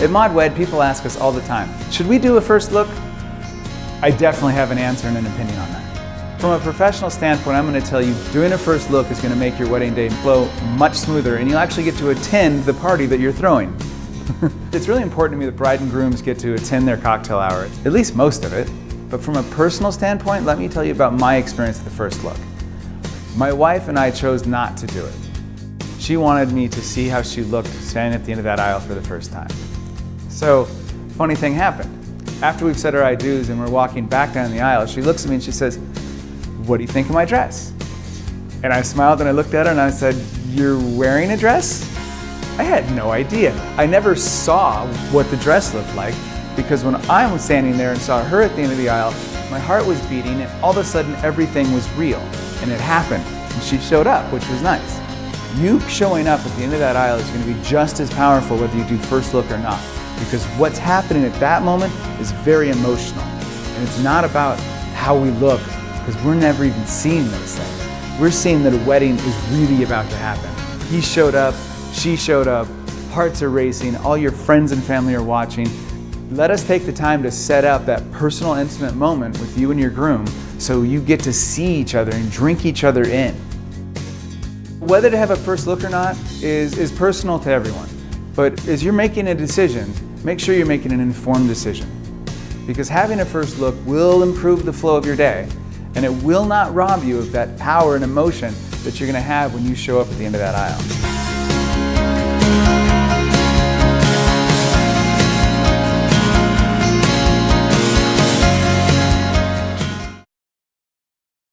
At ModWed, people ask us all the time, should we do a first look? I definitely have an answer and an opinion on that. From a professional standpoint, I'm going to tell you doing a first look is going to make your wedding day flow much smoother, and you'll actually get to attend the party that you're throwing. It's really important to me that bride and grooms get to attend their cocktail hour, at least most of it. But from a personal standpoint, let me tell you about my experience at the first look. My wife and I chose not to do it. She wanted me to see how she looked standing at the end of that aisle for the first time. So, funny thing happened. After we've said our I do's and we're walking back down the aisle, she looks at me and she says, "What do you think of my dress?" And I smiled and I looked at her and I said, "You're wearing a dress?" I had no idea. I never saw what the dress looked like, because when I was standing there and saw her at the end of the aisle, my heart was beating and all of a sudden everything was real. And it happened. And she showed up, which was nice. You showing up at the end of that aisle is going to be just as powerful whether you do first look or not. Because what's happening at that moment is very emotional. And it's not about how we look, because we're never even seeing those things. We're seeing that a wedding is really about to happen. He showed up, she showed up, hearts are racing, all your friends and family are watching. Let us take the time to set up that personal, intimate moment with you and your groom so you get to see each other and drink each other in. Whether to have a first look or not is personal to everyone. But as you're making a decision, make sure you're making an informed decision. Because having a first look will improve the flow of your day, and it will not rob you of that power and emotion that you're going to have when you show up at the end of that aisle.